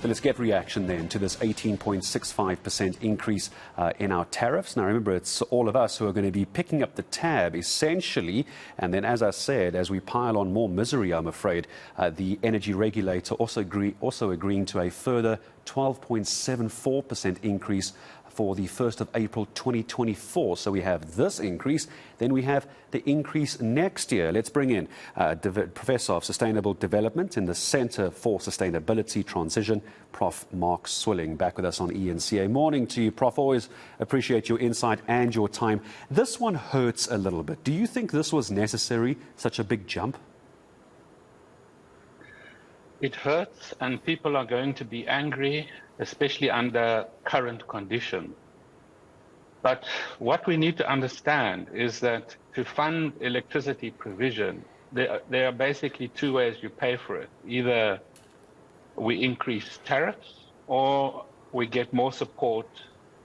So let's get reaction then to this 18.65% increase in our tariffs. Now remember, it's all of us who are going to be picking up the tab essentially. And then, as I said, as we pile on more misery, I'm afraid, the energy regulator also agreeing to a further 12.74% increase for the 1st of April 2024. So we have this increase, then we have the increase next year. Let's bring in Professor of Sustainable Development in the Centre for Sustainability Transition, Prof. Mark Swilling, back with us on ENCA. Morning to you, Prof. Always appreciate your insight and your time. This one hurts a little bit. Do you think this was necessary, such a big jump? It hurts, and people are going to be angry, especially under current conditions. But what we need to understand is that to fund electricity provision, there are basically two ways you pay for it. Either we increase tariffs or we get more support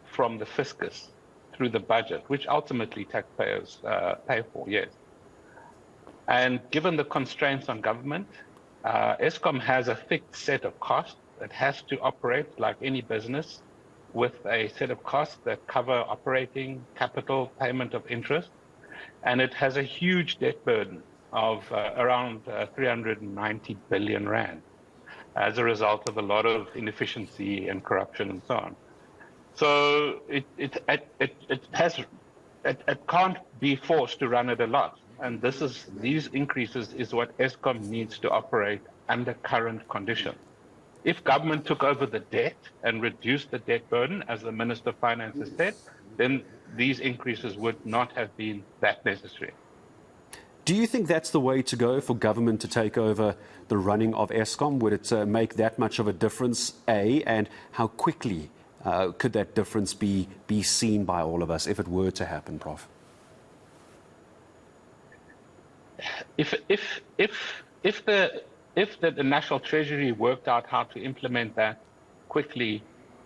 from the fiscus through the budget, which ultimately taxpayers pay for, yes. And given the constraints on government, Eskom has a fixed set of costs that has to operate like any business with a set of costs that cover operating, capital, payment of interest. And it has a huge debt burden of around 390 billion rand as a result of a lot of inefficiency and corruption and so on. So it can't be forced to run at a loss. And these increases is what Eskom needs to operate under current conditions. If government took over the debt and reduced the debt burden, as the Minister of Finance has said, then these increases would not have been that necessary. Do you think that's the way to go for government to take over the running of Eskom? Would it make that much of a difference, A, and how quickly could that difference be seen by all of us if it were to happen, Prof? If the National Treasury worked out how to implement that quickly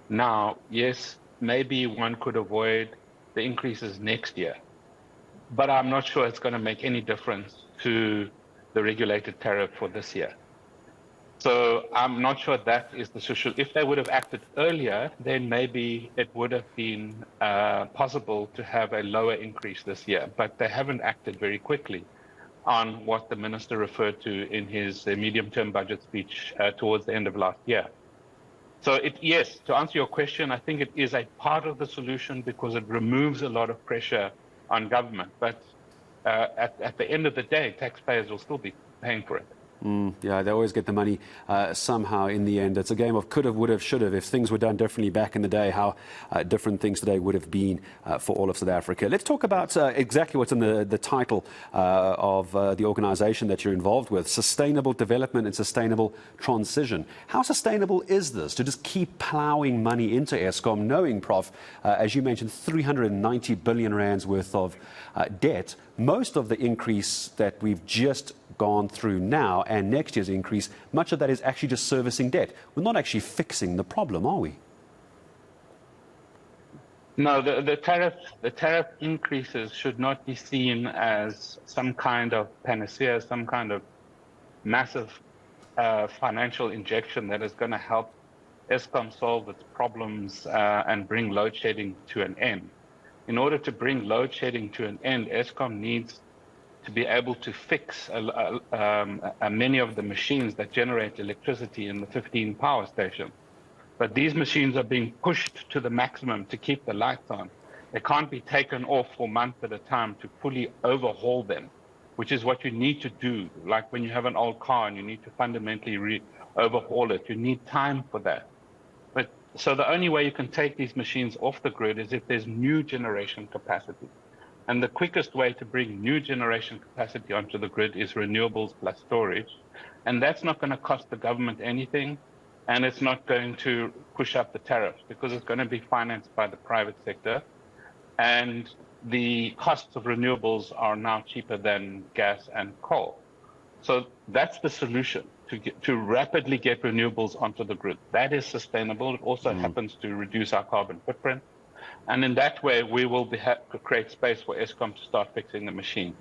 now, yes, maybe one could avoid the increases next year. But I'm not sure it's going to make any difference to the regulated tariff for this year. So I'm not sure that is the solution. If they would have acted earlier, then maybe it would have been possible to have a lower increase this year. But they haven't acted very quickly on what the minister referred to in his medium-term budget speech towards the end of last year. So yes, to answer your question, I think it is a part of the solution because it removes a lot of pressure on government. But at the end of the day, taxpayers will still be paying for it. Yeah, they always get the money somehow in the end. It's a game of could have, would have, should have. If things were done differently back in the day, how different things today would have been for all of South Africa. Let's talk about exactly what's in the title of the organization that you're involved with, Sustainable Development and Sustainable Transition. How sustainable is this to just keep plowing money into Eskom, knowing, Prof, as you mentioned, 390 billion rands worth of debt? Most of the increase that we've just gone through now and next year's increase, much of that is actually just servicing debt. We're not actually fixing the problem, are we? No, the tariff increases should not be seen as some kind of panacea, some kind of massive financial injection that is going to help Eskom solve its problems and bring load shedding to an end. In order to bring load shedding to an end, Eskom needs to be able to fix many of the machines that generate electricity in the 15 power stations. But these machines are being pushed to the maximum to keep the lights on. They can't be taken off for months at a time to fully overhaul them, which is what you need to do. Like when you have an old car and you need to fundamentally overhaul it, you need time for that. So the only way you can take these machines off the grid is if there's new generation capacity. And the quickest way to bring new generation capacity onto the grid is renewables plus storage. And that's not going to cost the government anything. And it's not going to push up the tariffs because it's going to be financed by the private sector. And the costs of renewables are now cheaper than gas and coal. So that's the solution, to rapidly get renewables onto the grid. That is sustainable. It also happens to reduce our carbon footprint. And in that way, we will create space for Eskom to start fixing the machines.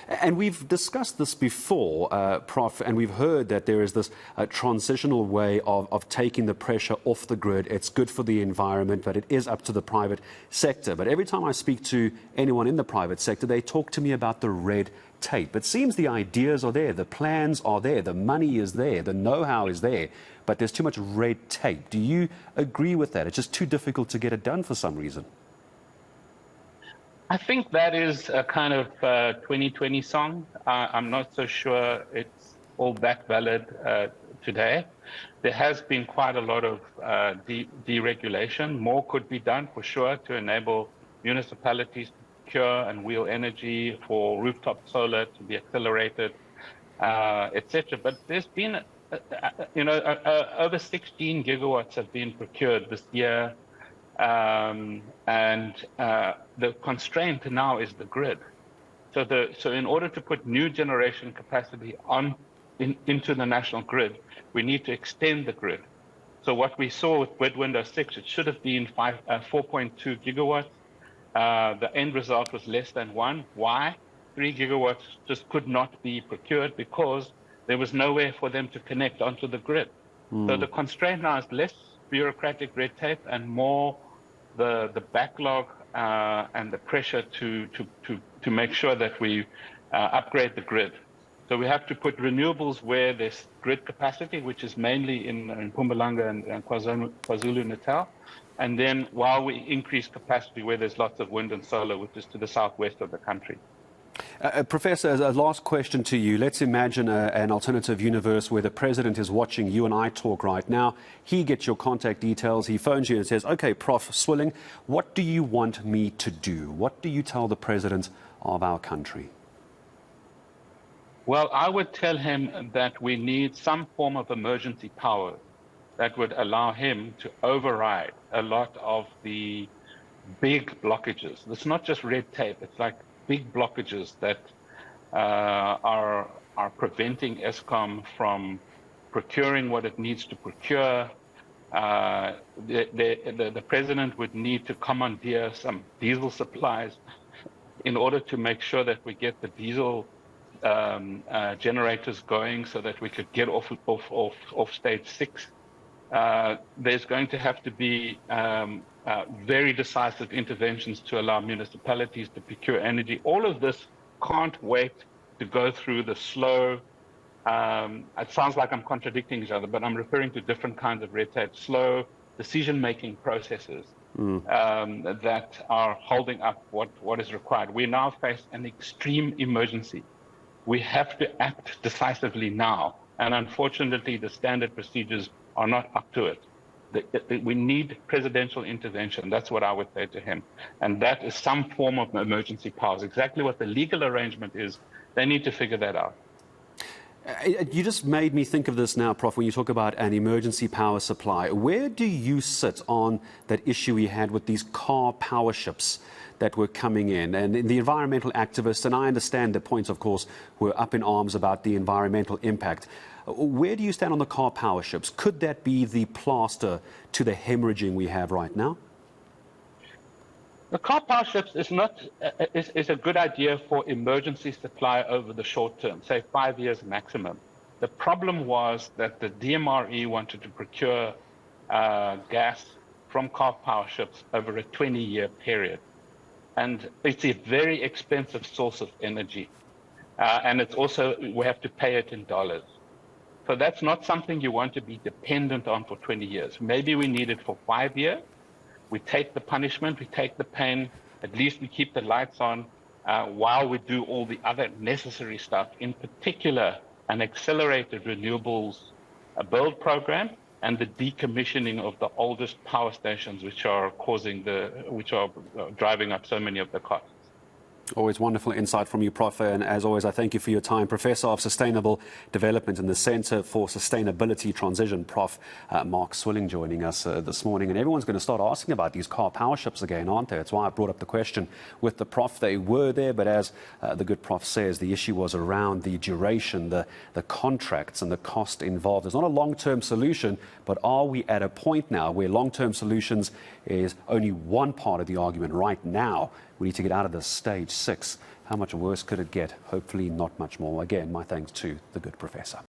And we've discussed this before, Prof, and we've heard that there is this transitional way of taking the pressure off the grid. It's good for the environment, but it is up to the private sector. But every time I speak to anyone in the private sector, they talk to me about the red tape. It seems the ideas are there, the plans are there, the money is there, the know-how is there, but there's too much red tape. Do you agree with that? It's just too difficult to get it done for some reason. I think that is a kind of 2020 song. I'm not so sure it's all that valid today. There has been quite a lot of deregulation. More could be done for sure to enable municipalities to procure and wheel energy for rooftop solar to be accelerated, etc. But there's been, over 16 gigawatts have been procured this year. The constraint now is the grid. So in order to put new generation capacity into the national grid, we need to extend the grid. So what we saw with grid window 6, it should have been 4.2 gigawatts. The end result was less than 1. Why? 3 gigawatts just could not be procured because there was nowhere for them to connect onto the grid. So the constraint now is less bureaucratic red tape and more the backlog and the pressure to make sure that we upgrade the grid. So we have to put renewables where there's grid capacity, which is mainly in Mpumalanga and KwaZulu-Natal. And then while we increase capacity where there's lots of wind and solar, which is to the southwest of the country. Professor, as a last question to you, let's imagine an alternative universe where the president is watching you and I talk right now. He gets your contact details, he phones you and says, okay, Prof. Swilling, what do you want me to do? What do you tell the president of our country? Well, I would tell him that we need some form of emergency power that would allow him to override a lot of the big blockages. It's not just red tape, it's like big blockages that are preventing Eskom from procuring what it needs to procure. The president would need to commandeer some diesel supplies in order to make sure that we get the diesel generators going so that we could get off stage 6. There's going to have to be very decisive interventions to allow municipalities to procure energy. All of this can't wait to go through the slow, it sounds like I'm contradicting each other, but I'm referring to different kinds of red tape, slow decision-making processes that are holding up what is required. We now face an extreme emergency. We have to act decisively now, and unfortunately the standard procedures are not up to it. We need presidential intervention. That's what I would say to him. And that is some form of emergency powers. Exactly what the legal arrangement is, they need to figure that out. You just made me think of this now, Prof, when you talk about an emergency power supply. Where do you sit on that issue we had with these car power ships that were coming in? And the environmental activists, and I understand the points, of course, were up in arms about the environmental impact. Where do you stand on the car power ships? Could that be the plaster to the hemorrhaging we have right now? The car power ships is a good idea for emergency supply over the short term, say 5 years maximum. The problem was that the DMRE wanted to procure gas from car power ships over a 20-year period. And it's a very expensive source of energy. And it's also, we have to pay it in dollars. So that's not something you want to be dependent on for 20 years. Maybe we need it for 5 years. We take the punishment, we take the pain, at least we keep the lights on while we do all the other necessary stuff, in particular an accelerated renewables build program and the decommissioning of the oldest power stations which are driving up so many of the costs. Always wonderful insight from you, Prof. And as always, I thank you for your time. Professor of Sustainable Development in the Centre for Sustainability Transition, Prof. Mark Swilling, joining us this morning. And everyone's going to start asking about these car power ships again, aren't they? That's why I brought up the question with the Prof. They were there, but as the good Prof says, the issue was around the duration, the contracts and the cost involved. There's not a long-term solution, but are we at a point now where long-term solutions is only one part of the argument right now We need to get out of this stage 6. How much worse could it get? Hopefully not much more. Again, my thanks to the good professor.